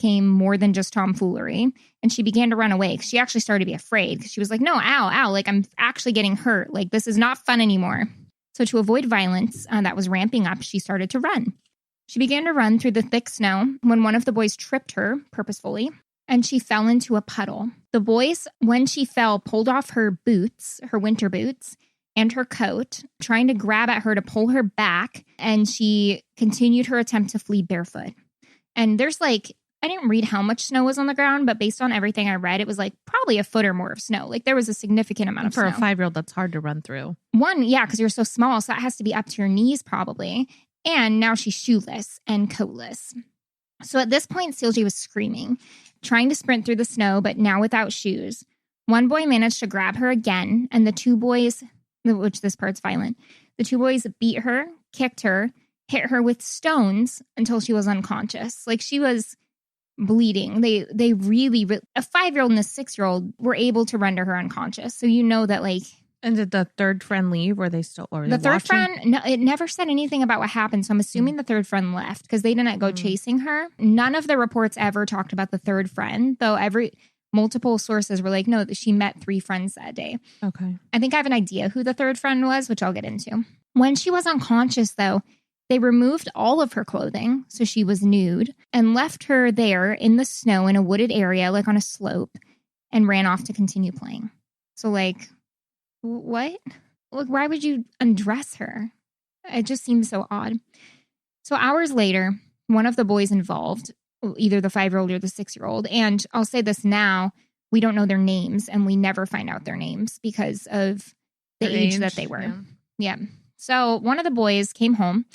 became more than just tomfoolery. And she began to run away because she actually started to be afraid because she was like, no, ow, like I'm actually getting hurt. Like this is not fun anymore. So to avoid violence that was ramping up, she started to run. She began to run through the thick snow when one of the boys tripped her purposefully and she fell into a puddle. The boys, when she fell, pulled off her boots, her winter boots, and her coat, trying to grab at her to pull her back, and she continued her attempt to flee barefoot. And there's like, I didn't read how much snow was on the ground, but based on everything I read, it was like probably a foot or more of snow. Like there was a significant amount of snow. For a 5-year-old, that's hard to run through. One, yeah, because you're so small, so that has to be up to your knees probably. And now she's shoeless and coatless. So at this point, Silje was screaming, trying to sprint through the snow, but now without shoes. One boy managed to grab her again, and the two boys, which this part's violent, the two boys beat her, kicked her, hit her with stones until she was unconscious. Like she was bleeding. They really, a 5-year-old and a 6-year-old were able to render her unconscious. So you know that like. And did the third friend leave? Or they still? Or the third friend, no, it never said anything about what happened. So I'm assuming the third friend left because they didn't go chasing her. None of the reports ever talked about the third friend, though multiple sources were like, no, she met 3 friends that day. Okay. I think I have an idea who the third friend was, which I'll get into. When she was unconscious, though, they removed all of her clothing, so she was nude, and left her there in the snow in a wooded area, like on a slope, and ran off to continue playing. So, like, what? Like, why would you undress her? It just seems so odd. So hours later, one of the boys involved, either the 5-year-old or the 6-year-old, and I'll say this now, we don't know their names, and we never find out their names because of the age that they were. Yeah. So one of the boys came home,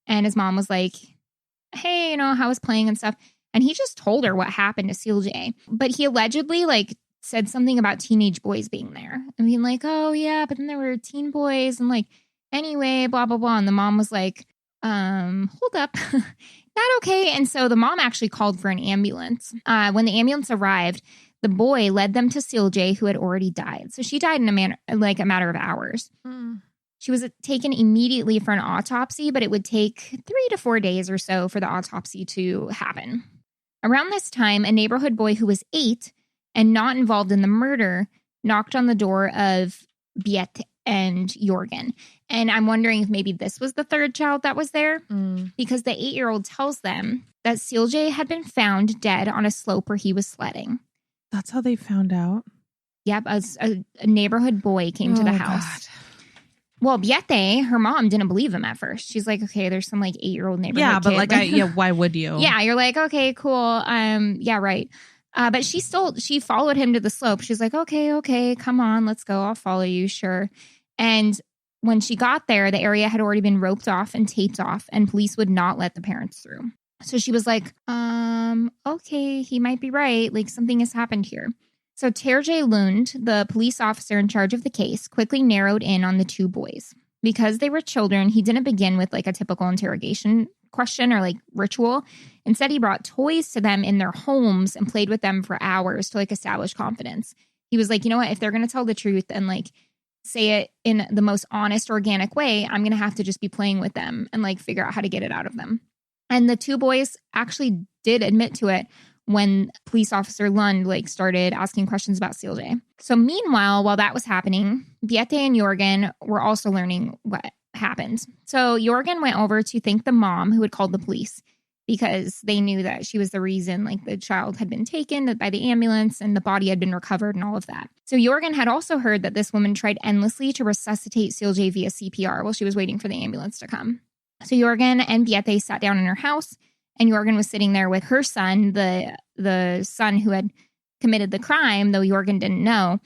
and his mom was like, hey, how was playing and stuff. And he just told her what happened to Silje. But he allegedly, like, said something about teenage boys being there. And being like, oh, yeah, but then there were teen boys. And, like, anyway, blah, blah, blah. And the mom was like, hold up. Not okay. And so the mom actually called for an ambulance. When the ambulance arrived, the boy led them to Silje, who had already died. So she died in a matter of hours. She was taken immediately for an autopsy, but it would take 3 to 4 days or so for the autopsy to happen. Around this time, a neighborhood boy who was 8 and not involved in the murder knocked on the door of Beate and Jorgen. And I'm wondering if maybe this was the third child that was there, because the 8-year-old tells them that Silje had been found dead on a slope where he was sledding. That's how they found out? Yep, a neighborhood boy came to the house. God. Well, Beate, her mom, didn't believe him at first. She's like, okay, there's some like 8-year-old neighborhood kid. Like, why would you? Yeah, you're like, okay, cool. Yeah, right. But she followed him to the slope. She's like, okay, come on, let's go. I'll follow you, sure. And when she got there, the area had already been roped off and taped off, and police would not let the parents through. So she was like, okay, he might be right. Like something has happened here. So Terje Lund, the police officer in charge of the case, quickly narrowed in on the 2 boys. Because they were children, he didn't begin with like a typical interrogation question or like ritual. Instead, he brought toys to them in their homes and played with them for hours to like establish confidence. He was like, you know what, if they're going to tell the truth and like say it in the most honest, organic way, I'm going to have to just be playing with them and like figure out how to get it out of them. And the 2 boys actually did admit to it when police officer Lund like started asking questions about Silje. So meanwhile, while that was happening, Beate and Jorgen were also learning what happened. So Jorgen went over to thank the mom who had called the police because they knew that she was the reason like the child had been taken by the ambulance and the body had been recovered and all of that. So Jorgen had also heard that this woman tried endlessly to resuscitate Silje via CPR while she was waiting for the ambulance to come. So Jorgen and Beate sat down in her house, and Jorgen was sitting there with her son, the son who had committed the crime, though Jorgen didn't know,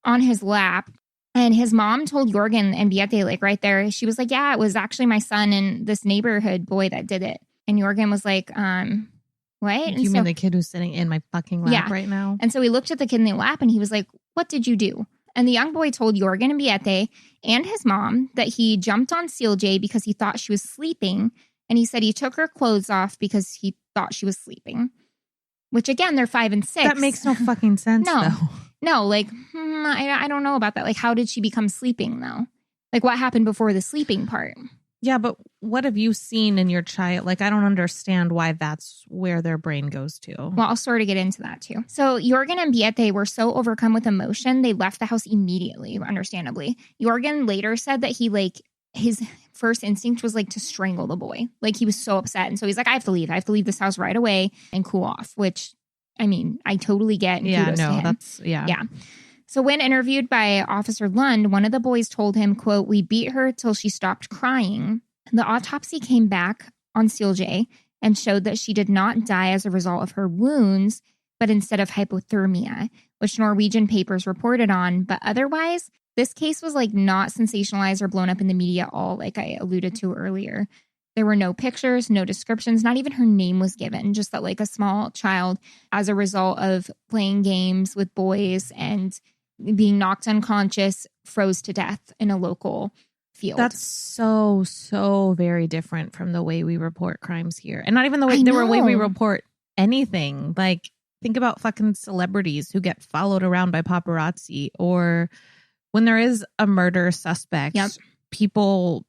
on his lap. And his mom told Jorgen and Beate, like right there, she was like, yeah, it was actually my son and this neighborhood boy that did it. And Jorgen was like, what? You mean the kid who's sitting in my fucking lap right now? And so he looked at the kid in the lap and he was like, what did you do? And the young boy told Jorgen and Beate and his mom that he jumped on Silje because he thought she was sleeping. And he said he took her clothes off because he thought she was sleeping. Which, again, they're 5 and 6. That makes no fucking sense, though. No, like, I don't know about that. Like, how did she become sleeping, though? Like, what happened before the sleeping part? Yeah, but what have you seen in your child? Like, I don't understand why that's where their brain goes to. Well, I'll sort of get into that too. So Jorgen and Beate were so overcome with emotion, they left the house immediately, understandably. Jorgen later said that his first instinct was like to strangle the boy. Like he was so upset. And so he's like, I have to leave. I have to leave this house right away and cool off, which I mean, I totally get. And kudos to him. Yeah. So when interviewed by Officer Lund, one of the boys told him, quote, "We beat her till she stopped crying." The autopsy came back on Silje and showed that she did not die as a result of her wounds, but instead of hypothermia, which Norwegian papers reported on. But otherwise, this case was like not sensationalized or blown up in the media at all, like I alluded to earlier. There were no pictures, no descriptions, not even her name was given, just that like a small child, as a result of playing games with boys and being knocked unconscious, froze to death in a local field. That's so very different from the way we report crimes here. And not even the way we report anything. Like, think about fucking celebrities who get followed around by paparazzi, or when there is a murder suspect, people,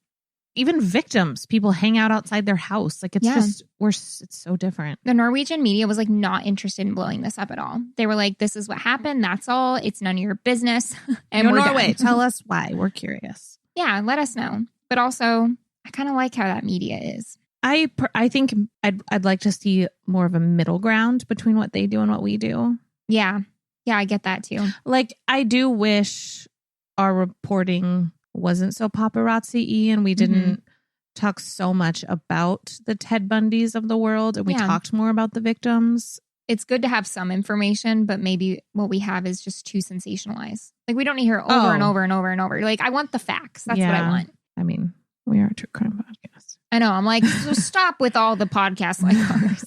even victims, people hang out outside their house. Like, it's it's so different. The Norwegian media was like not interested in blowing this up at all. They were like, this is what happened. That's all. It's none of your business. And we're Norway. done. Tell us why. We're curious. Yeah, let us know. But also, I kind of like how that media is. I think I'd like to see more of a middle ground between what they do and what we do. Yeah. Yeah, I get that too. Like, I do wish our reporting wasn't so paparazzi-y and we didn't talk so much about the Ted Bundys of the world, and we talked more about the victims. It's good to have some information, but maybe what we have is just too sensationalized. Like, we don't need to hear over and over and over and over. Like, I want the facts. That's what I want. I mean, we are a true crime podcast. I know. I'm like, so stop with all the podcasts like ours.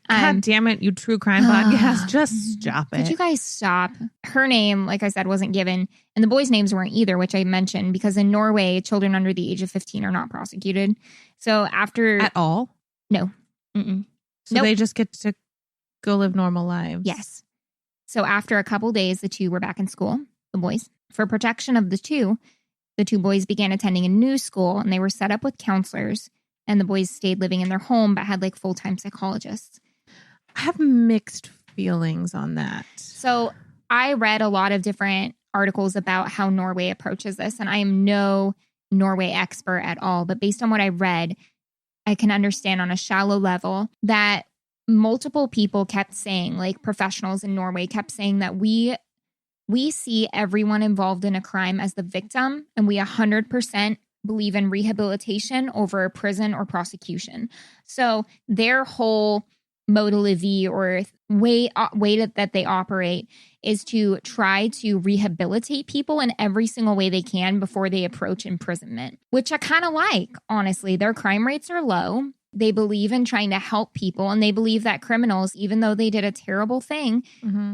God damn it, you true crime podcast. Just stop it. Could you guys stop? Her name, like I said, wasn't given. And the boys' names weren't either, which I mentioned, because in Norway, children under the age of 15 are not prosecuted. So after... At all? No. So they just get to go live normal lives? Yes. So after a couple days, the two were back in school, the boys. For protection of the two boys began attending a new school, and they were set up with counselors. And the boys stayed living in their home, but had like full-time psychologists. I have mixed feelings on that. So I read a lot of different articles about how Norway approaches this, and I am no Norway expert at all. But based on what I read, I can understand on a shallow level that multiple people kept saying, like professionals in Norway kept saying that we see everyone involved in a crime as the victim, and we 100% believe in rehabilitation over prison or prosecution. So their whole modus vivendi or way that they operate is to try to rehabilitate people in every single way they can before they approach imprisonment, which I kind of like, honestly. Their crime rates are low. They believe in trying to help people, and they believe that criminals, even though they did a terrible thing,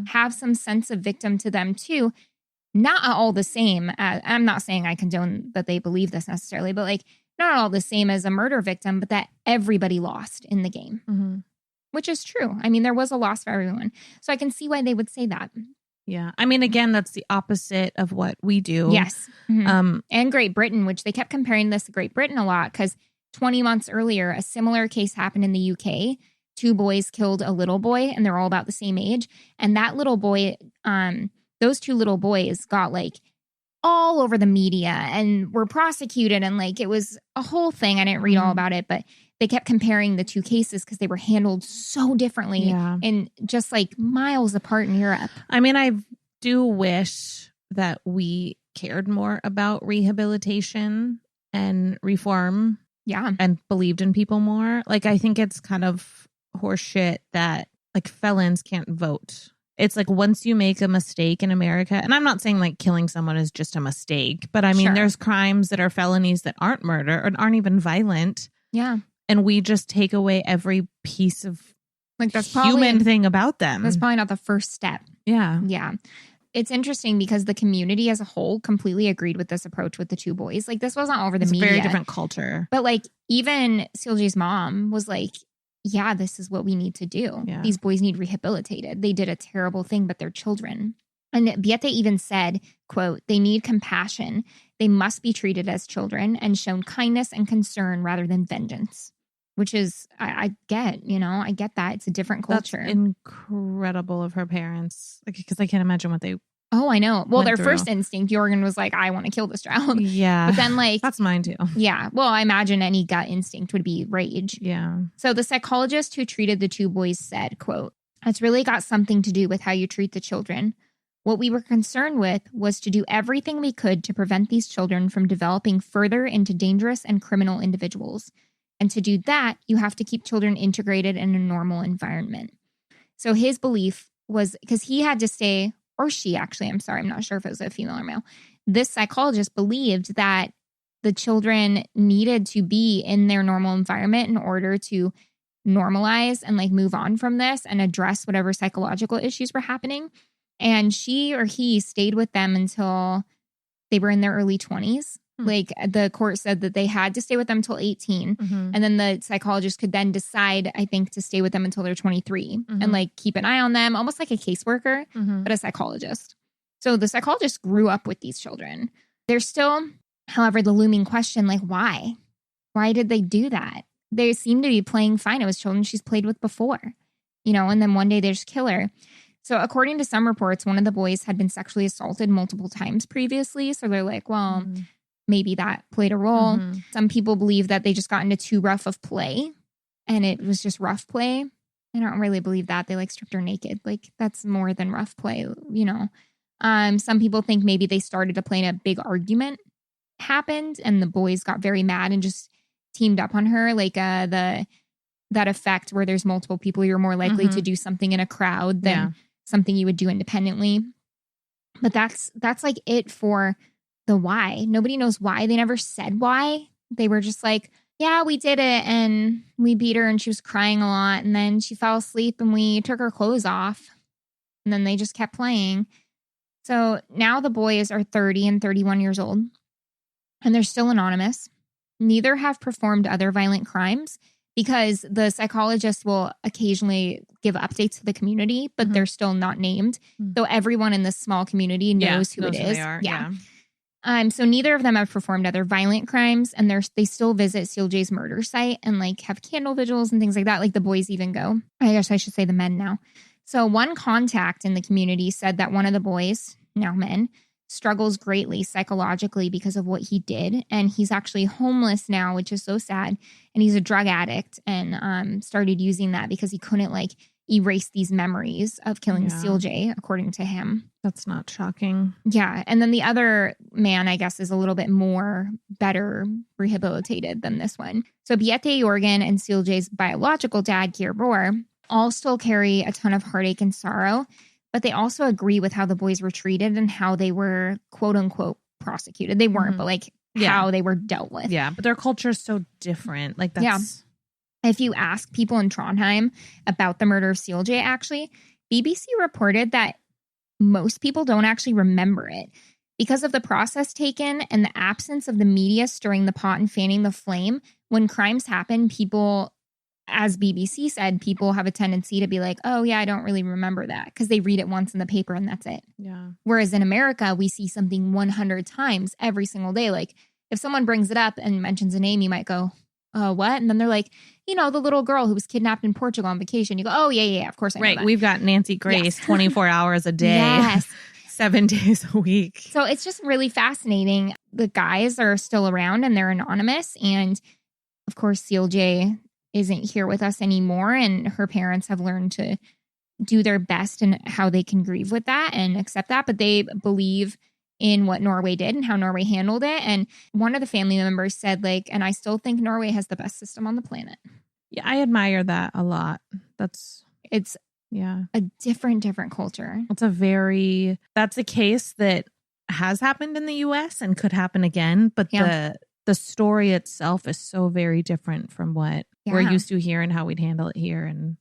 have some sense of victim to them too. Not all the same. I'm not saying I condone that they believe this necessarily, but like not all the same as a murder victim, but that everybody lost in the game, which is true. I mean, there was a loss for everyone. So I can see why they would say that. Yeah. I mean, again, that's the opposite of what we do. Yes. And Great Britain, which they kept comparing this to Great Britain a lot because 20 months earlier, a similar case happened in the UK. 2 boys killed a little boy, and they're all about the same age. And that little boy, those 2 little boys got like all over the media and were prosecuted. And like, it was a whole thing. I didn't read all about it, but they kept comparing the 2 cases because they were handled so differently and just like miles apart in Europe. I mean, I do wish that we cared more about rehabilitation and reform. Yeah. And believed in people more. Like, I think it's kind of horseshit that like felons can't vote. It's like once you make a mistake in America, and I'm not saying like killing someone is just a mistake, but I mean, there's crimes that are felonies that aren't murder and aren't even violent. Yeah. And we just take away every piece of like that's human thing about them. That's probably not the first step. Yeah. Yeah. It's interesting because the community as a whole completely agreed with this approach with the 2 boys. Like, this wasn't all over the media. It's a very different culture. But like, even Silje's mom was like, yeah, this is what we need to do. Yeah. These boys need rehabilitated. They did a terrible thing, but they're children. And Biete even said, quote, they need compassion. They must be treated as children and shown kindness and concern rather than vengeance, which is, I get, I get that. It's a different culture. That's incredible of her parents. Because I can't imagine what they Oh, I know. Well, their first instinct, Jorgen was like, I want to kill this child. Yeah. But then that's mine too. Yeah. Well, I imagine any gut instinct would be rage. Yeah. So the psychologist who treated the two boys said, quote, it's really got something to do with how you treat the children. What we were concerned with was to do everything we could to prevent these children from developing further into dangerous and criminal individuals. And to do that, you have to keep children integrated in a normal environment. So his belief was, because he had to stay, or she actually, I'm sorry, I'm not sure if it was a female or male. This psychologist believed that the children needed to be in their normal environment in order to normalize and move on from this and address whatever psychological issues were happening. And she or he stayed with them until they were in their early 20s. The court said that they had to stay with them until 18. Mm-hmm. And then the psychologist could then decide, I think, to stay with them until they're 23 and keep an eye on them, almost like a caseworker, but a psychologist. So the psychologist grew up with these children. There's still, however, the looming question, why? Why did they do that? They seem to be playing fine. It was children she's played with before, and then one day they just kill her. So according to some reports, one of the boys had been sexually assaulted multiple times previously. So they're like, well, maybe that played a role. Some people believe that they just got into too rough of play and it was just rough play. I don't really believe that. They stripped her naked. That's more than rough play, Some people think maybe they started to play and a big argument happened and the boys got very mad and just teamed up on her. That effect where there's multiple people, you're more likely to do something in a crowd than something you would do independently. But that's it for the why. Nobody knows why. They never said why. They were just yeah, we did it and we beat her and she was crying a lot and then she fell asleep and we took her clothes off and then they just kept playing. So now the boys are 30 and 31 years old and they're still anonymous. Neither have performed other violent crimes because the psychologist will occasionally give updates to the community, but they're still not named. So everyone in this small community knows who it is. Who they are. Yeah. So neither of them have performed other violent crimes, and they still visit Silje's murder site and have candle vigils and things like that. The boys even go. I guess I should say the men now. So one contact in the community said that one of the boys, now men, struggles greatly psychologically because of what he did, and he's actually homeless now, which is so sad. And he's a drug addict and started using that because he couldn't erase these memories of killing Silje, according to him. That's not shocking. Yeah. And then the other man, I guess, is a little bit better rehabilitated than this one. So Biete Jorgen and Silje's biological dad, Geir Roar, all still carry a ton of heartache and sorrow, but they also agree with how the boys were treated and how they were, quote unquote, prosecuted. They weren't, but how they were dealt with. Yeah. But their culture is so different. That's... Yeah. If you ask people in Trondheim about the murder of Silje, actually, BBC reported that most people don't actually remember it. Because of the process taken and the absence of the media stirring the pot and fanning the flame, when crimes happen, people, as BBC said, people have a tendency to be like, oh, yeah, I don't really remember that because they read it once in the paper and that's it. Yeah. Whereas in America, we see something 100 times every single day. If someone brings it up and mentions a name, you might go, oh, what? And then they're like, the little girl who was kidnapped in Portugal on vacation. You go, oh, yeah, of course I know that. We've got Nancy Grace 24 hours a day, 7 days a week. So it's just really fascinating. The guys are still around and they're anonymous. And of course, Silje isn't here with us anymore. And her parents have learned to do their best in how they can grieve with that and accept that. But they believe in what Norway did and how Norway handled it. And one of the family members said, and I still think Norway has the best system on the planet. Yeah, I admire that a lot. It's a different culture. That's a case that has happened in the US and could happen again. But the story itself is so very different from what we're used to here and how we'd handle it here. And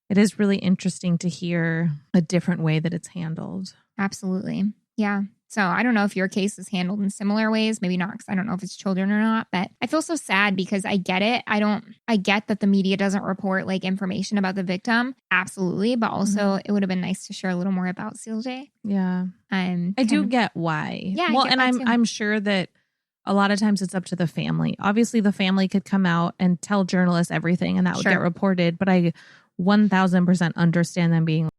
it is really interesting to hear a different way that it's handled. Absolutely. Yeah. So I don't know if your case is handled in similar ways. Maybe not, because I don't know if it's children or not. But I feel so sad because I get it. I get that the media doesn't report like information about the victim. Absolutely. But also it would have been nice to share a little more about Silje. Yeah. I do get why. Yeah. Well, and I'm sure that a lot of times it's up to the family. Obviously, the family could come out and tell journalists everything and that would get reported. But I 1000% understand them being